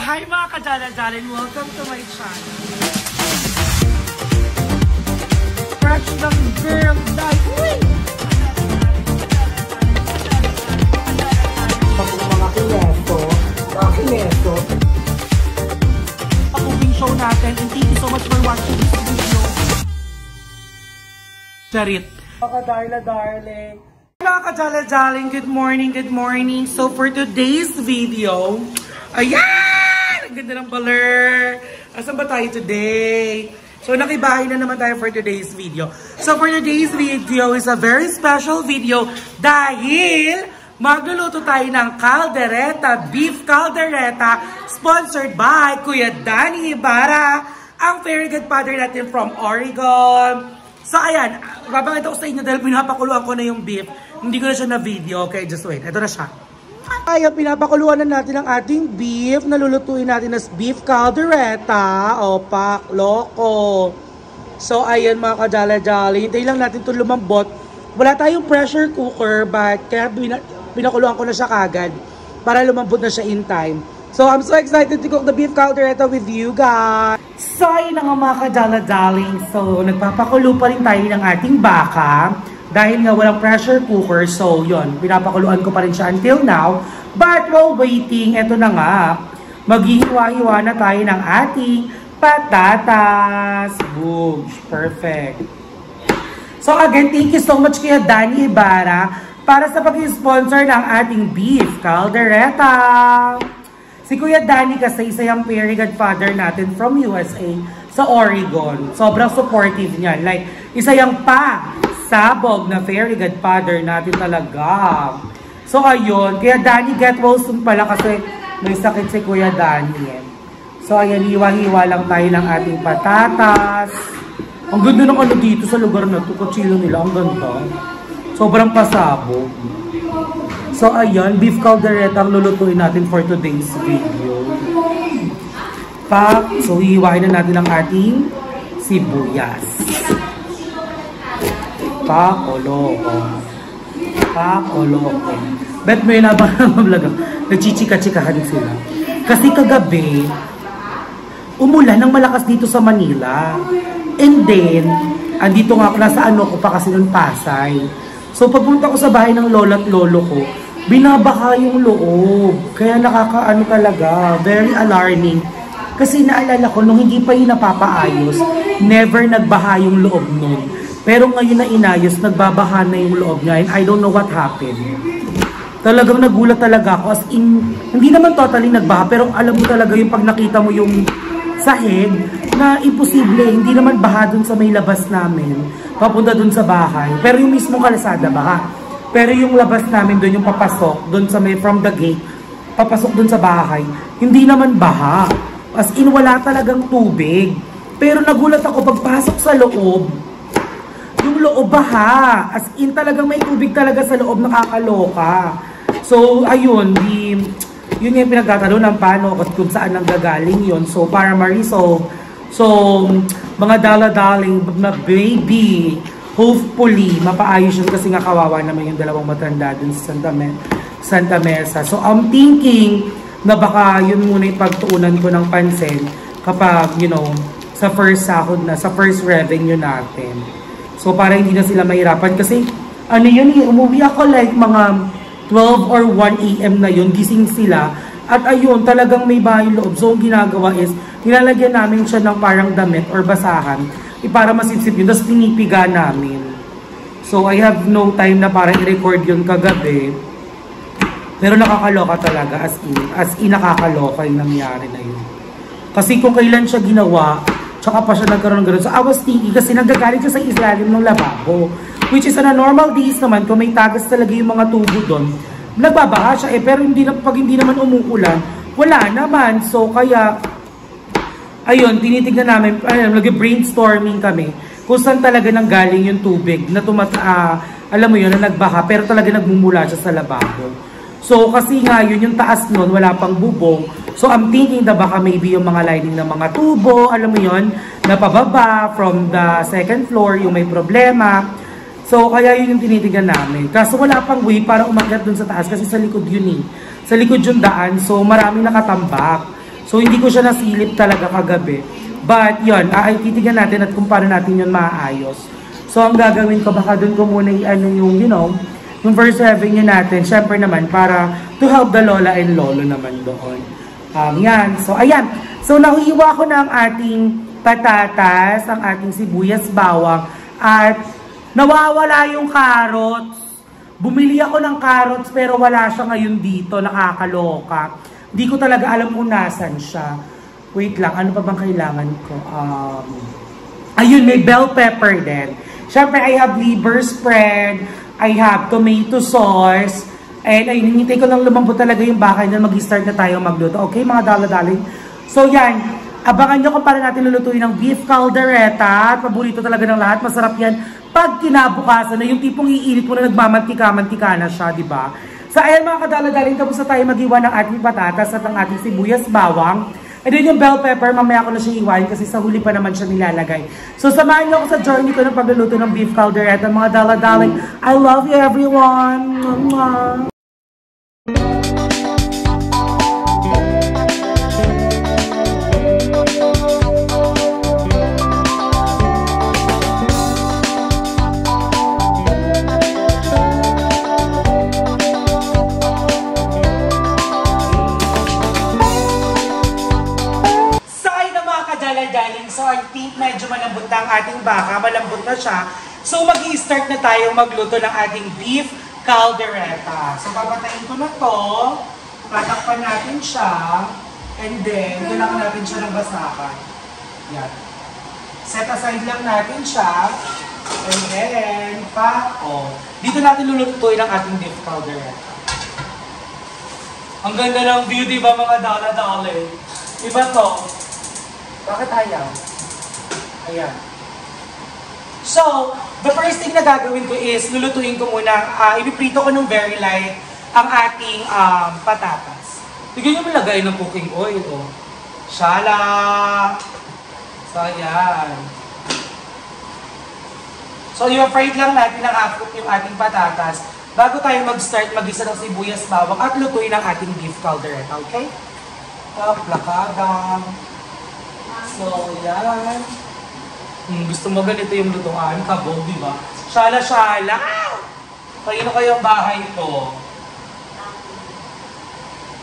Hi mga kadala-dalan! Welcome to my channel. Fresh ng girl life! Pag mga kineso. Pag-moving show natin, and thank you so much for watching this video. Charit. Mga kadala-darling. Mga kadala-darling, good morning. So for today's video, ayan! Ang ganda ng baler. Asan ba tayo today? So, nakibahay na naman tayo for today's video. So, for today's video is a very special video dahil magluluto tayo ng caldereta, beef caldereta, sponsored by Kuya Danny Ibarra, ang very good father natin from Oregon. So, ayan, babangita ko sa inyo dahil pinapakuluan ko na yung beef. Hindi ko na siya na video. Okay, just wait. Ito na siya. Ayan, pinapakuluan na natin ang ating beef. Nalulutuin natin as beef caldereta. Opak, loko. So, ayan mga kadala-jali. Hintayin lang natin ito lumambot. Wala tayong pressure cooker, but kaya pinakuluan ko na siya kagad para lumambot na siya in time. So, I'm so excited to cook the beef caldereta with you guys. So, ayun na nga mga kadala-jali. So, nagpapakulo pa rin tayo ng ating baka. Dahil nga walang pressure cooker, so yon, pinapakuluan ko pa rin siya until now. But while waiting, eto na nga, maghihiwa-hiwa na tayo ng ating patatas. Boom! Perfect. So again, thank you so much Kuya Danny Ibarra para sa pag-sponsor ng ating beef caldereta. Si Kuya Danny kasi isa yung very good father natin from USA sa Oregon. Sobrang supportive niya. Like, isa yung sabog na very good father natin talaga. So, ayun. Kaya Danny, get well soon pala kasi may sakit si Kuya Danny. So, ayan. Hiwa-hiwa lang tayo ng ating patatas. Ang ganda ng ano dito sa lugar na ito. Kutsilo nila. Ang ganda. Sobrang pasabog. So, ayan. Beef caldereta ang lulutuin natin for today's video. So, hiwain na natin ang ating sibuyas. Pakoloko. Bet mo yun habang vlog. Nagchichika-chikahan sila. Kasi kagabi, umulan ng malakas dito sa Manila. And then, andito nga ako, nasa ano ko pa kasi ng Pasay. So, pagpunta ko sa bahay ng lola at lolo ko, binabaha yung loob. Kaya nakakaano talaga, very alarming. Kasi naalala ko, nung hindi pa yun napapaayos, never nagbaha yung loob nun. Pero ngayon na inayos, nagbabaha na yung loob niya and I don't know what happened. Talagang nagulat talaga ako as in, hindi naman totally nagbaha pero alam mo talaga yung pag nakita mo yung sahig na imposible, hindi naman baha dun sa may labas namin, papunta dun sa bahay. Pero yung mismong kalsada baha. Pero yung labas namin dun, yung papasok, dun sa may from the gate, papasok dun sa bahay, hindi naman baha. As in, wala talagang tubig. Pero nagulat ako pagpasok sa loob, yung loob baha. As in talagang may tubig talaga sa loob, nakakaloka. So, ayun, yun yung pinagtatanong ng paano at kung saan nanggagaling yun. So, para ma-resolve. So, mga dala-daling na baby, hopefully, mapaayos yun kasi nga kawawa naman yung dalawang matanda dun sa Santa Mesa. So, I'm thinking na baka yun muna yung pagtuunan ko ng pansin kapag, you know, sa first sahod na, sa first revenue natin. So, para hindi na sila mahirapan. Kasi, ano yun, umuwi ako like mga 12 or 1 AM na yun, gising sila. At ayun, talagang may bahay loob. So, ang ginagawa is, nilalagyan namin siya ng parang damit or basahan para masipsip yun. Tapos, pinipiga namin. So, I have no time na para i-record yun kagabi. Pero nakakaloka talaga, as in nakakaloka yung nangyari na yun. Kasi kung kailan siya ginawa, tsaka pa siya nagkaroon ng gano'n. So, I was thinking, kasi nagagalit siya sa ilalim ng lababo. Which is, on a normal days naman, kung may tagas talaga yung mga tubo doon, nagbabaha siya pero pag hindi naman umuulan, wala naman. So, kaya, ayun, tinitignan namin, nag-brainstorming kami, kung saan talaga nanggaling yung tubig, na alam mo yun, na nagbaha, pero talaga nagmumula siya sa lababo. So, kasi nga yun, yung taas nun, wala pang bubong. So, I'm thinking na baka maybe yung mga lining ng mga tubo, alam mo yun, na pababa from the second floor, yung may problema. So, kaya yun yung tinitingnan namin. Kaso wala pang way para umakyat dun sa taas kasi sa likod yun eh. Sa likod yung daan, so maraming nakatambak. So, hindi ko siya nasilip talaga kagabi. But, yun, titignan natin at kung paano natin yun maayos. So, ang gagawin ko, baka doon ko muna i-ano yung, you know, yung first revenue natin, syempre naman, para to help the lola and lolo naman doon. Yan. So, ayan. So, nahiwa ko na ang ating patatas, ang ating sibuyas bawang, at nawawala yung carrots. Bumili ako ng carrots, pero wala siya ngayon dito, nakakaloka. Hindi ko talaga alam kung nasan siya. Wait lang, ano pa bang kailangan ko? Ayun, may bell pepper din. Siyempre, I have liver spread, I have tomato sauce, and ay, hinintay ko lang lumambot talaga yung bakay na mag-start na tayo magluto. Okay, mga dala-daling? So, yan. Abangan nyo kung paano natin lulutuin ng beef caldereta. At paborito talaga ng lahat. Masarap yan pag kinabukasan na yung tipong iinit mo na nagmamantika-mantika na siya, di ba? So, ayan mga kadala-daling, tapos na tayo mag-iwan ng ating patatas at ang ating sibuyas bawang. And then yung bell pepper, mamaya ko na siya iwain kasi sa huli pa naman siya nilalagay. So, samahan niyo ako sa journey ko ng pagluluto ng beef caldereta, mga dala-daling. I love you everyone! Mwah! So, I think medyo malambot na ang ating baka. Malambot na siya. So, mag-i-start na tayo magluto ng ating beef caldereta. So, papatayin ko na to. Tatakpan natin siya. And then, kailangan natin siya ng basakan. Yan. Set aside lang natin siya. And then, dito natin lulutuin ang ating beef caldereta. Ang ganda ng view, di ba mga dala-dale? Iba to. Bakit ayaw? Ayan. So, the first thing na gagawin ko is, lulutuin ko muna, ipiprito ko ng very light ang ating patatas. Tignan nyo malagay ng cooking oil, oh. Shala! So, ayan. So, i-fry lang natin ng half-cook yung ating patatas bago tayo mag-start mag-isa ng sibuyas bawang at lutuin ang ating beef caldereta, okay? Plakada. So, yan. Gusto mo ganito yung lutuan, kabog, di ba? Shala-shala! Kanino kayong bahay ko?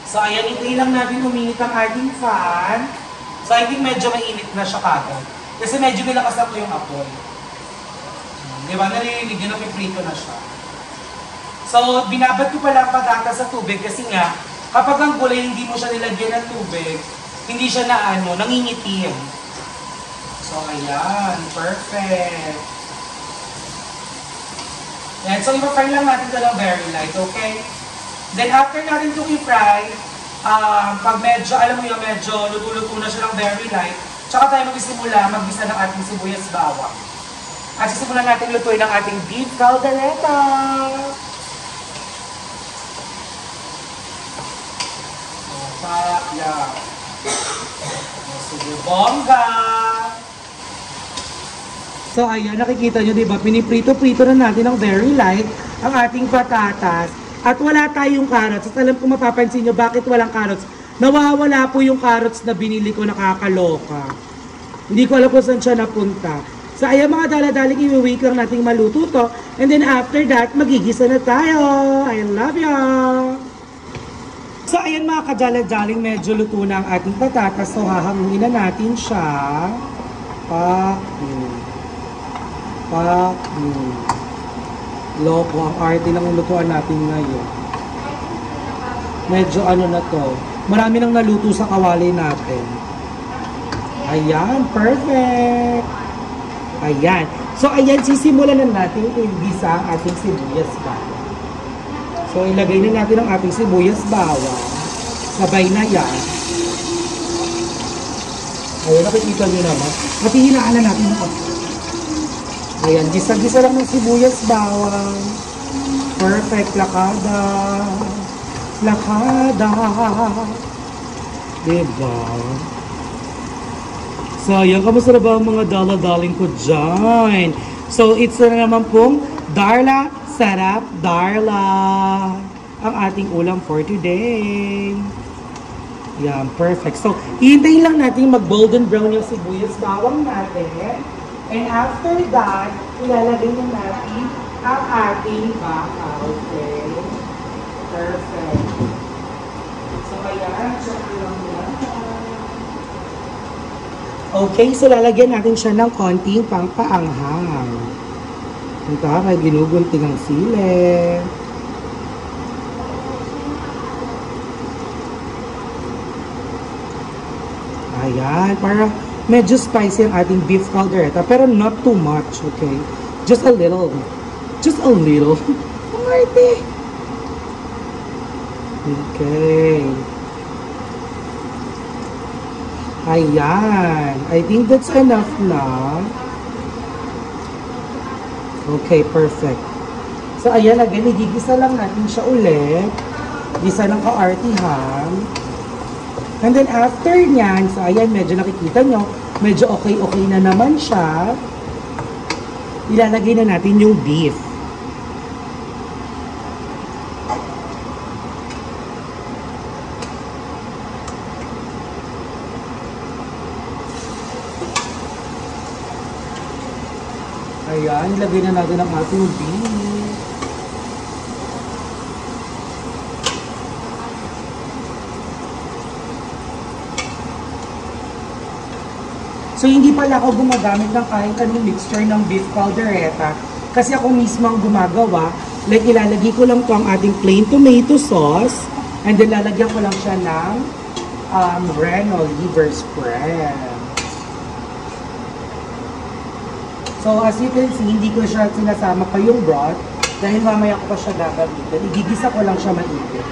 So, ayan, hintayin lang natin uminit ang ating fan. So, I think medyo mainit na siya kagad. Kasi medyo nilakas na po yung apoy. Di ba? Narinig yun, napiprito na siya. So, binabad ko pala ang patatas sa tubig kasi nga, kapag ang gulay hindi mo siya nilagyan ng tubig, hindi siya na nangingitim. So, ayan. Perfect. Yan. So, i-fry lang natin ito ng very light, okay? Then, after natin itong i-fry, pag medyo, alam mo yun, medyo luto-luto na siya ng very light, tsaka tayo magsisimula magbisa ng ating sibuyas bawang. At sisimulan natin lutuin ng ating beef caldereta. Yeah. Sige, bongga! So, ayan, nakikita nyo, diba? Piniprito-prito na natin ng very light ang ating patatas. At wala tayong carrots. At alam ko mapapansin nyo, bakit walang carrots? Nawawala po yung carrots na binili ko, nakakaloka. Hindi ko alam kung saan siya napunta. So, ayan mga dala-daling, i-wait lang natin maluto to. And then after that, magigisa na tayo. I love ya! So, ayan mga kadala-daling, medyo luto na ang ating patatas. So, hahangin na natin siya. Loko, ang arte ng lutuan natin ngayon. Medyo ano na to. Marami nang naluto sa kawali natin. Ayan, perfect! Ayan. So, ayan, sisimulan na natin i-gisa ang ating sibuyas bawang. So, ilagay na natin ang ating sibuyas bawang. Sabay na yan. Ayan, nakikita nyo naman. Matihinaan na natin ito. Ayan, gisa-gisa lang ng sibuyas bawang. Perfect, lakada. Lakada. Diba? So, ayan, kamusta na ba ang mga dala-daling ko dyan? So, it's na naman pong Darla Sarap Darla ang ating ulam for today. Yan, perfect. So, hihintayin lang natin mag-golden brown yung sibuyas bawang natin. And after that, ilalagay na natin ang ating baka. Okay? Perfect. So, ayan, check lang yan. Okay, so lalagyan natin siya ng konting pangpaanghang. Ito, may ginugunting ang sili. Ayan, para medyo spicy ang ating beef caldereta, pero not too much, okay? Just a little. Just a little. Umarte. Okay. Ayan. I think that's enough na. Okay, perfect. So, ayan, again, igigisa lang natin siya ulit. Gisa ng kaartihan. And then after nyan, so ayan, medyo nakikita nyo, medyo okay na naman siya. Ilalagay na natin yung beef. Ayan, ilagay na natin ang ating beef. So, hindi pala ako gumagamit ng kahit anong mixture ng beef caldereta. Kasi ako mismo ang gumagawa. Like, ilalagay ko lang to ang ating plain tomato sauce. And then, lalagyan ko lang siya ng Reno liver spread. So, as you can see, hindi ko siya sinasama pa yung broth. Dahil mamaya ko pa siya gagamitin. Igigisa ko lang siya maigit.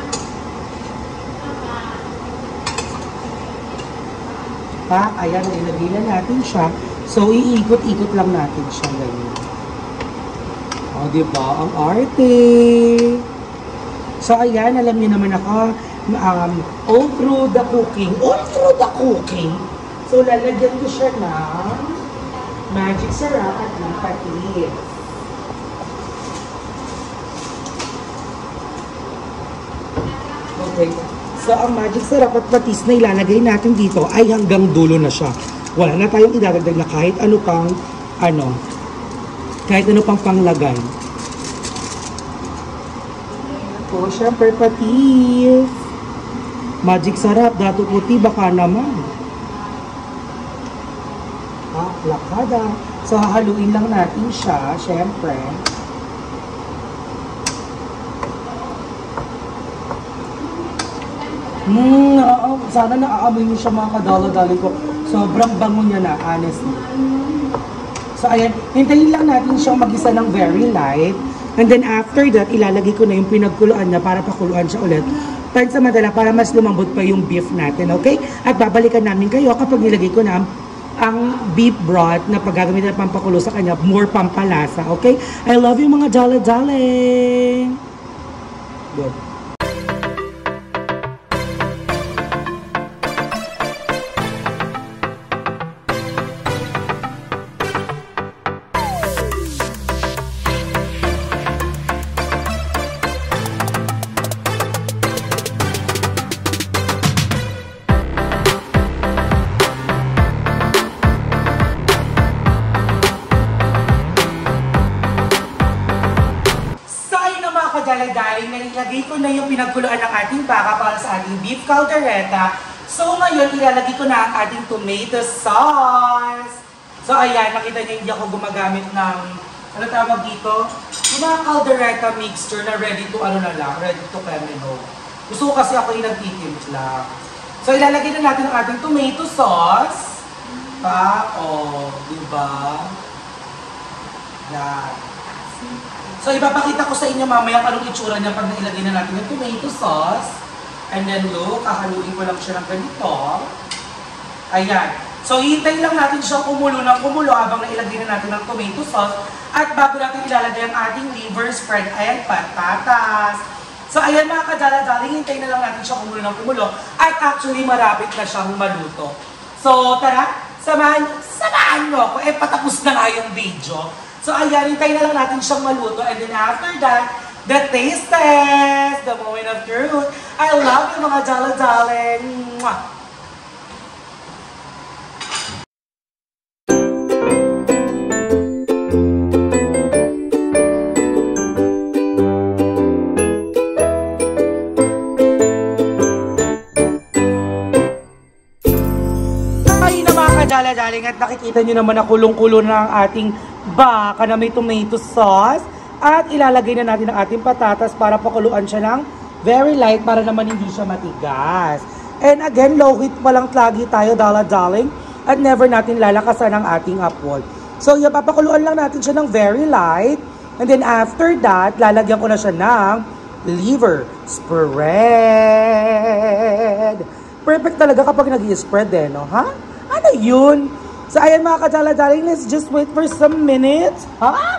Ayan, ilagay na natin siya. So, iikot-ikot lang natin siya ganyan. O, diba? Ang arte! So, ayan, alam niyo naman ako, all through the cooking. So, lalagyan ko siya ng magic syrup at ng patis. Okay. So, ang magic syrup at patis na ilalagay natin dito ay hanggang dulo na siya. Wala na tayong idadagdag na kahit ano pang panglagay. O, syempre patis. Magic syrup, dato puti, baka naman. Lakada. So, hahaluin lang natin siya, syempre. Sana naaamoy niyo siya mga kadalo-dalo ko. Sobrang bango niya na, honestly. So, ayan. Hintayin lang natin siyang mag-isa ng very light. And then after that, ilalagay ko na yung pinagkuluan niya para pakuluan siya ulit. Pansamantala, para mas lumambot pa yung beef natin, okay? At babalikan namin kayo kapag nilagay ko na ang beef broth na paggagamitin na pampakulo sa kanya, more pampalasa, okay? I love you mga dale-dale! Good. Dahil nilagay ko na yung pinagkuluan ng ating baka para sa ating beef caldereta. So ngayon, ilalagay ko na ang ating tomato sauce. So ayan, nakita niyo hindi ako gumagamit ng, ano tawag dito? Yung mga caldereta mixture na ready to ready to camino. Gusto ko kasi ako yung nagtitimpla. So ilalagay na natin ang ating tomato sauce. Diba? Yan. So, ipapakita ko sa inyo mamaya anong itsura niya pag nailagay na natin yung tomato sauce. And then, look, kahaluin ko lang siya ng ganito. Ayan. So, hintayin lang natin siya kumulo ng kumulo habang nailagay na natin ang tomato sauce. At bago natin ilalagay ang ating liver spread, ayan, patatas. So, ayan mga kadala-dali, hintayin na lang natin siya kumulo ng kumulo. At actually, marapit na siyang maluto. So, tara, samahan mo ako. Patapos na nga yung video. So, ayan, hintayin na lang natin siyang maluto. And then after that, The taste test! The moment of truth. I love you mga jala-jaling. Mwah! Jala-jaling at nakikita nyo naman na kulong-kulo na ang ating baka na may tomato sauce at ilalagay na natin ang ating patatas para pakuluan siya ng very light para naman hindi siya matigas. And again, low heat pa lang lagi tayo jala-jaling at never natin lalakasan ang ating apoy. So yung papakuluan lang natin siya ng very light and then after that, lalagyan ko na siya ng liver spread. Perfect talaga kapag nag-i-spread no? Ha? Ano yun? So, ayan mga kajala-jaling, let's just wait for some minutes. Ha?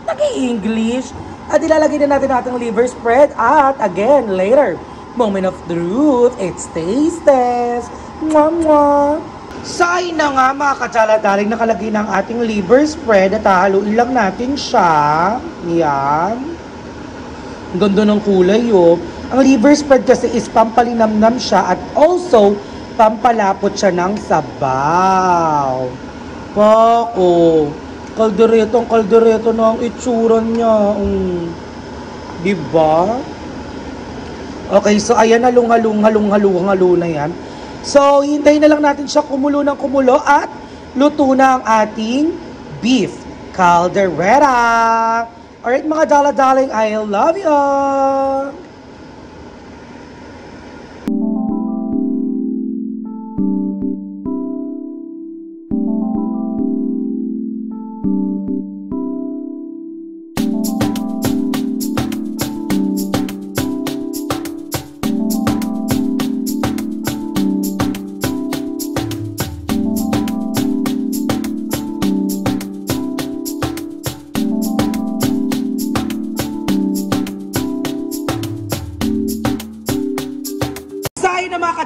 Nag-i-English. At ilalagay na natin ating liver spread. At again, later, moment of truth, it's taste test. Mwah, mwah. So, ayun na nga mga kajala-jaling, nakalagay na ang ating liver spread at hahaluin lang natin siya. Yan. Ang ganda ng kulay, oh. Ang liver spread kasi is pampalinamnam siya at also, pampalapot siya ng sabaw. Pako. Kaldereto na ang itsura niya. Diba? Okay, so ayan, halong-halong na yan. So, hintayin na lang natin siya kumulo ng kumulo at luto na ang ating beef caldereta. Alright mga jala-jaling, I love you!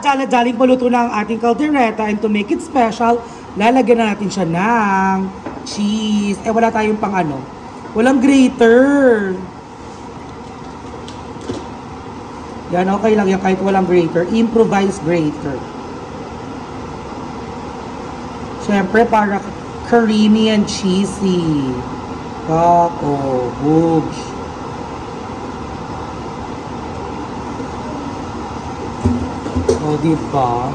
Jala-jaling paluto na ang ating caldereta and to make it special, lalagyan na natin siya ng cheese. Eh, wala tayong pang ano. Walang grater. Yan, okay lang yan kahit walang grater. Improvised grater. Siyempre, para creamy and cheesy. Kako, boobs. O, diba?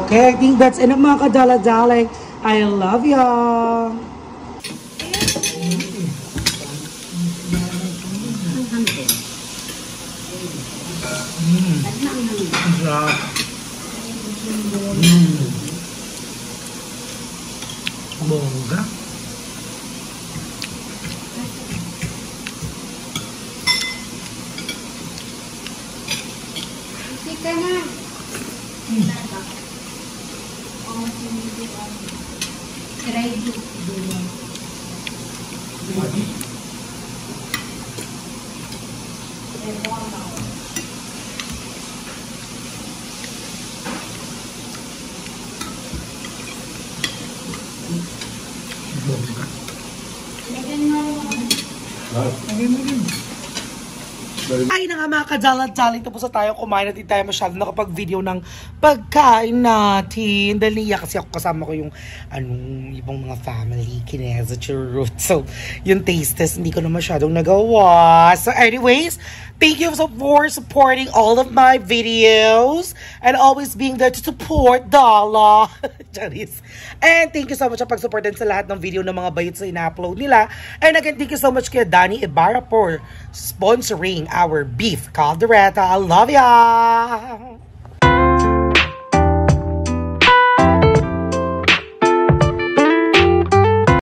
Okay, I think that's enough mga kajala-jaling. I love ya! Bongga. Sika na. Ready. Ay na nga mga kajala-jaling, tapos na tayo kumain at hindi tayo masyado nakapag-video ng pagkain natin. Dahil niya kasi ako kasama ko yung ibang mga family, kineza, churro. So, yung taste test, hindi ko na masyadong nagawa. So anyways, thank you so for supporting all of my videos and always being there to support Dala. Charis. And thank you so much sa pag-support din sa lahat ng video ng mga bayot sa ina-upload nila. And again, thank you so much kay Danny Ibarra for sponsoring our beef caldereta. I love ya!